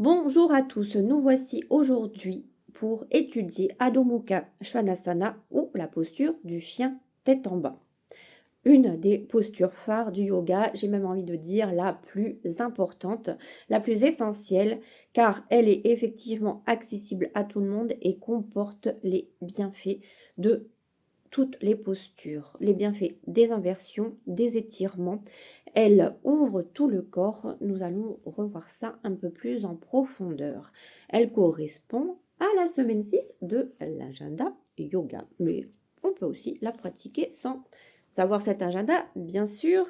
Bonjour à tous, nous voici aujourd'hui pour étudier Adho Mukha Svanasana ou la posture du chien tête en bas. Une des postures phares du yoga, j'ai même envie de dire la plus importante, la plus essentielle, car elle est effectivement accessible à tout le monde et comporte les bienfaits de toutes les postures, les bienfaits des inversions, des étirements. Elle ouvre tout le corps. Nous allons revoir ça un peu plus en profondeur. Elle correspond à la semaine 6 de l'agenda yoga. Mais on peut aussi la pratiquer sans savoir cet agenda, bien sûr.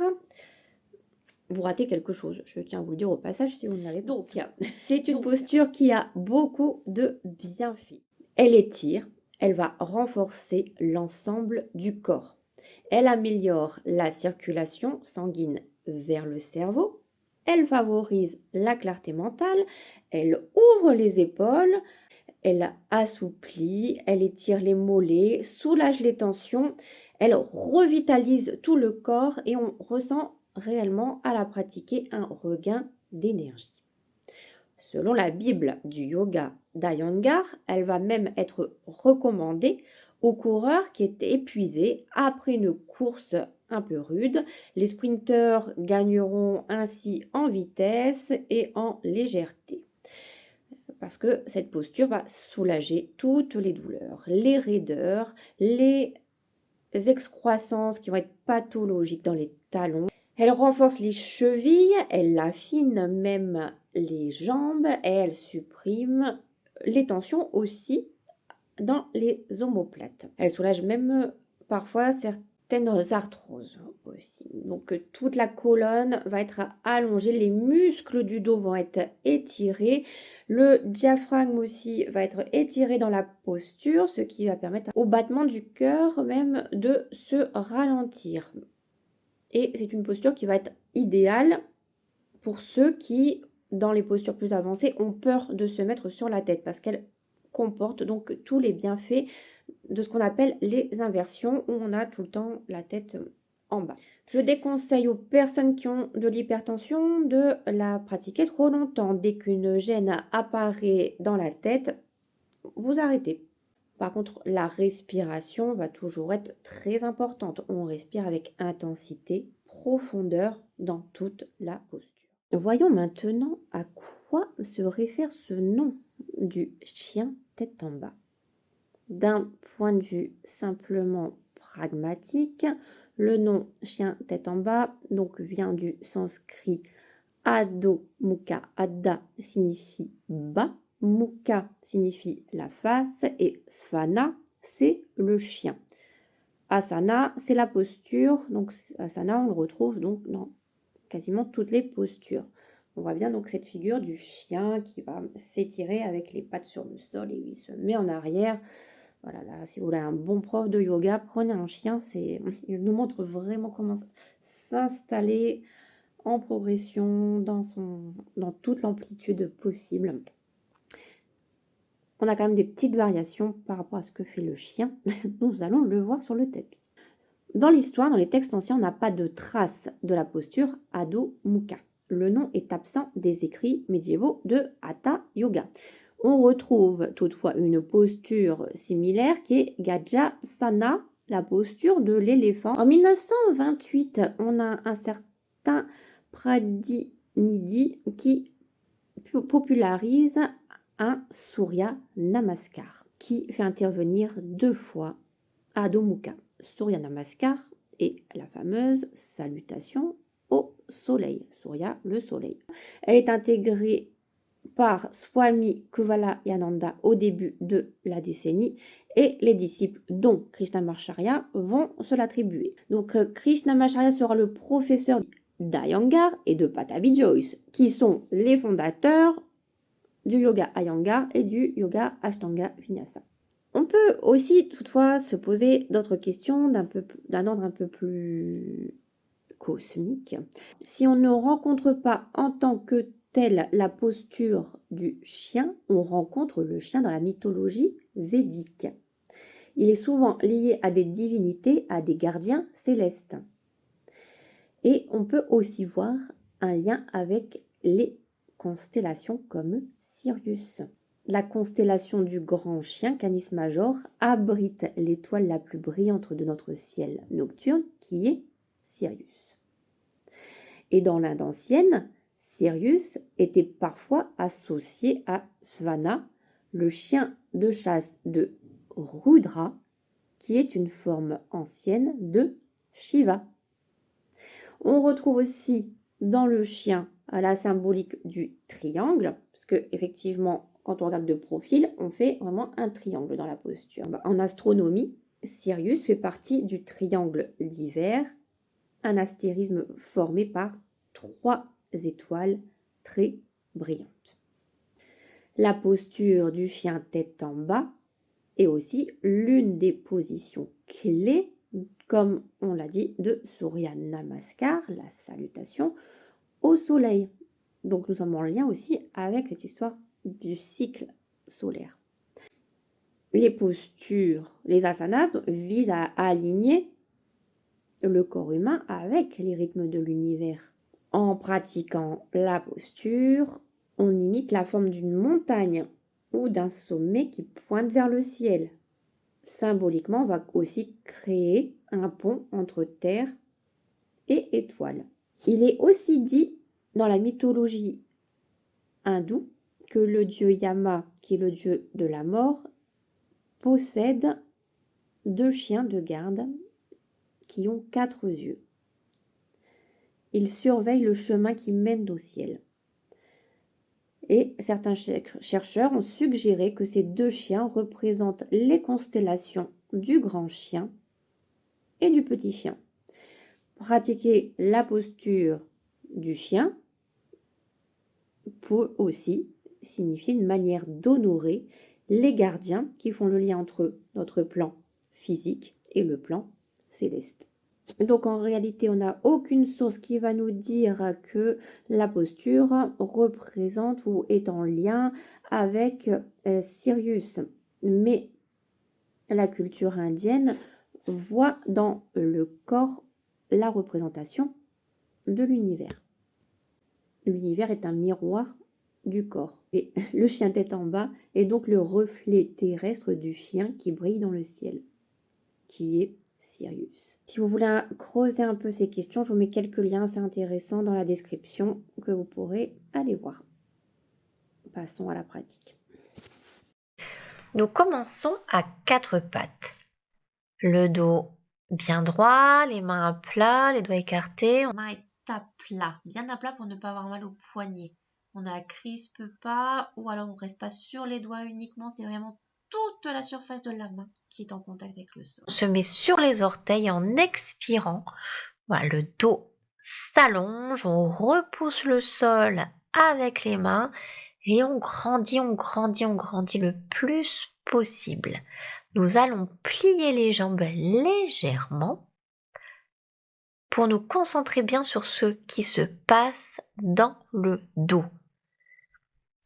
Vous ratez quelque chose, je tiens à vous le dire au passage si vous ne l'avez pas. Donc, c'est une posture qui a beaucoup de bienfaits. Elle étire, elle va renforcer l'ensemble du corps. Elle améliore la circulation sanguine vers le cerveau. Elle favorise la clarté mentale. Elle ouvre les épaules. Elle assouplit. Elle étire les mollets, soulage les tensions. Elle revitalise tout le corps et on ressent réellement à la pratiquer un regain d'énergie. Selon la Bible du yoga d'Iyengar, elle va même être recommandée aux coureurs qui étaient épuisés après une course un peu rude. Les sprinteurs gagneront ainsi en vitesse et en légèreté. Parce que cette posture va soulager toutes les douleurs, les raideurs, les excroissances qui vont être pathologiques dans les talons. Elle renforce les chevilles, elle affine même les jambes et elle supprime les tensions aussi dans les omoplates. Elle soulage même parfois certaines arthroses aussi. Donc toute la colonne va être allongée, les muscles du dos vont être étirés, le diaphragme aussi va être étiré dans la posture, ce qui va permettre au battement du cœur même de se ralentir. Et c'est une posture qui va être idéale pour ceux qui, dans les postures plus avancées, ont peur de se mettre sur la tête parce qu'elle comporte donc tous les bienfaits de ce qu'on appelle les inversions où on a tout le temps la tête en bas. Je déconseille aux personnes qui ont de l'hypertension de la pratiquer trop longtemps. Dès qu'une gêne apparaît dans la tête, vous arrêtez. Par contre, la respiration va toujours être très importante. On respire avec intensité, profondeur dans toute la posture. Voyons maintenant à quoi se réfère ce nom du chien tête en bas. D'un point de vue simplement pragmatique, le nom chien tête en bas donc vient du sanskrit Adho Mukha. Adha signifie bas, Mukha signifie la face et Svana c'est le chien. Asana c'est la posture, donc asana on le retrouve donc dans quasiment toutes les postures. On voit bien donc cette figure du chien qui va s'étirer avec les pattes sur le sol et il se met en arrière. Voilà, là, si vous voulez un bon prof de yoga, prenez un chien, il nous montre vraiment comment s'installer en progression dans toute l'amplitude possible. On a quand même des petites variations par rapport à ce que fait le chien. Nous allons le voir sur le tapis. Dans l'histoire, dans les textes anciens, on n'a pas de trace de la posture Adho Mukha. Le nom est absent des écrits médiévaux de Hatha Yoga. On retrouve toutefois une posture similaire qui est Gajasana, la posture de l'éléphant. En 1928, on a un certain Pradinidhi qui popularise un Surya Namaskar qui fait intervenir 2 fois Adho Mukha. Surya Namaskar et la fameuse salutation au soleil. Surya, le soleil. Elle est intégrée par Swami Kuvalayananda au début de la décennie et les disciples dont Krishnamacharya vont se l'attribuer. Donc Krishnamacharya sera le professeur d'Iyengar et de Pattabhi Jois qui sont les fondateurs du yoga Iyengar et du yoga Ashtanga Vinyasa. On peut aussi toutefois se poser d'autres questions d'un ordre un peu plus cosmique. Si on ne rencontre pas en tant que tel la posture du chien, on rencontre le chien dans la mythologie védique. Il est souvent lié à des divinités, à des gardiens célestes. Et on peut aussi voir un lien avec les constellations comme Sirius. La constellation du Grand Chien, Canis Major, abrite l'étoile la plus brillante de notre ciel nocturne, qui est Sirius. Et dans l'Inde ancienne, Sirius était parfois associé à Svana, le chien de chasse de Rudra, qui est une forme ancienne de Shiva. On retrouve aussi dans le chien la symbolique du triangle, parce que effectivement, quand on regarde de profil, on fait vraiment un triangle dans la posture. En astronomie, Sirius fait partie du triangle d'hiver, un astérisme formé par 3 étoiles très brillantes. La posture du chien tête en bas est aussi l'une des positions clés, comme on l'a dit, de Surya Namaskar, la salutation au soleil. Donc nous sommes en lien aussi avec cette histoire du cycle solaire. Les postures, les asanas visent à aligner le corps humain avec les rythmes de l'univers. En pratiquant la posture, on imite la forme d'une montagne ou d'un sommet qui pointe vers le ciel. Symboliquement, on va aussi créer un pont entre terre et étoile. Il est aussi dit dans la mythologie hindoue que le dieu Yama, qui est le dieu de la mort, possède 2 chiens de garde qui ont 4 yeux. Ils surveillent le chemin qui mène au ciel. Et certains chercheurs ont suggéré que ces 2 chiens représentent les constellations du grand chien et du petit chien. Pratiquer la posture du chien peut aussi signifier une manière d'honorer les gardiens qui font le lien entre notre plan physique et le plan céleste. Donc en réalité, on n'a aucune source qui va nous dire que la posture représente ou est en lien avec Sirius. Mais la culture indienne voit dans le corps la représentation de l'univers. L'univers est un miroir du corps. Et le chien tête en bas est donc le reflet terrestre du chien qui brille dans le ciel, qui est Sirius. Si vous voulez creuser un peu ces questions, je vous mets quelques liens assez intéressants dans la description que vous pourrez aller voir. Passons à la pratique. Nous commençons à 4 pattes. Le dos bien droit, les mains à plat, les doigts écartés. La main est à plat, bien à plat pour ne pas avoir mal au poignet. On ne la crispe pas ou alors on ne reste pas sur les doigts uniquement, c'est vraiment toute la surface de la main qui est en contact avec le sol. On se met sur les orteils en expirant. Voilà, le dos s'allonge, on repousse le sol avec les mains et on grandit le plus possible. Nous allons plier les jambes légèrement pour nous concentrer bien sur ce qui se passe dans le dos,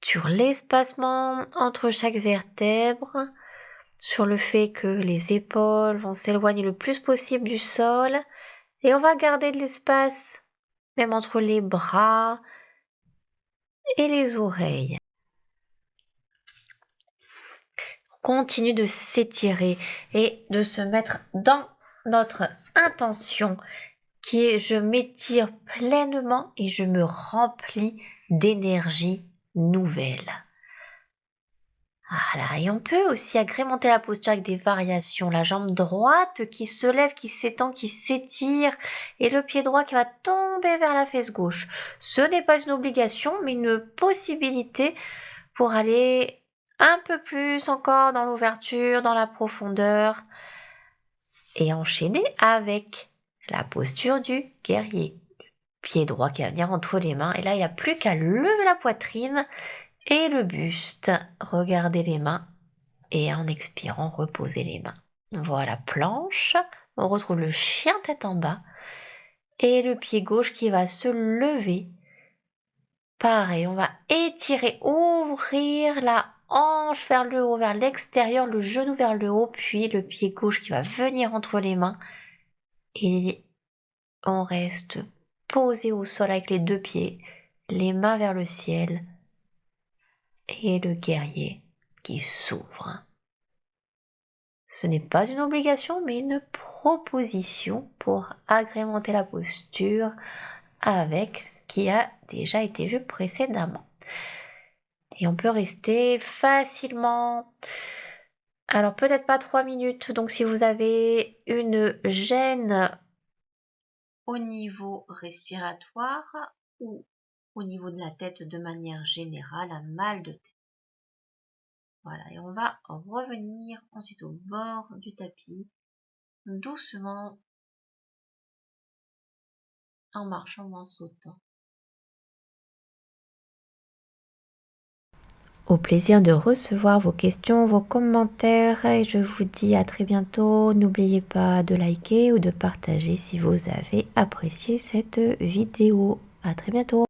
sur l'espacement entre chaque vertèbre, sur le fait que les épaules vont s'éloigner le plus possible du sol et on va garder de l'espace même entre les bras et les oreilles. On continue de s'étirer et de se mettre dans notre intention qui est je m'étire pleinement et je me remplis d'énergie nouvelle. Voilà, et on peut aussi agrémenter la posture avec des variations. La jambe droite qui se lève, qui s'étend, qui s'étire, et le pied droit qui va tomber vers la fesse gauche. Ce n'est pas une obligation, mais une possibilité pour aller un peu plus encore dans l'ouverture, dans la profondeur, et enchaîner avec la posture du guerrier. Pied droit qui va venir entre les mains, et là il n'y a plus qu'à lever la poitrine et le buste, regardez les mains et en expirant, reposez les mains. Voilà, planche, on retrouve le chien tête en bas et le pied gauche qui va se lever. Pareil, on va étirer, ouvrir la hanche vers le haut, vers l'extérieur, le genou vers le haut, puis le pied gauche qui va venir entre les mains et on reste posé au sol avec les 2 pieds, les mains vers le ciel. et le guerrier qui s'ouvre. Ce n'est pas une obligation, mais une proposition pour agrémenter la posture avec ce qui a déjà été vu précédemment. Et on peut rester facilement. Alors peut-être pas 3 minutes, donc si vous avez une gêne au niveau respiratoire ou au niveau de la tête de manière générale, un mal de tête. Voilà, et on va revenir ensuite au bord du tapis, doucement, en marchant ou en sautant. Au plaisir de recevoir vos questions, vos commentaires et je vous dis à très bientôt. N'oubliez pas de liker ou de partager si vous avez apprécié cette vidéo. À très bientôt.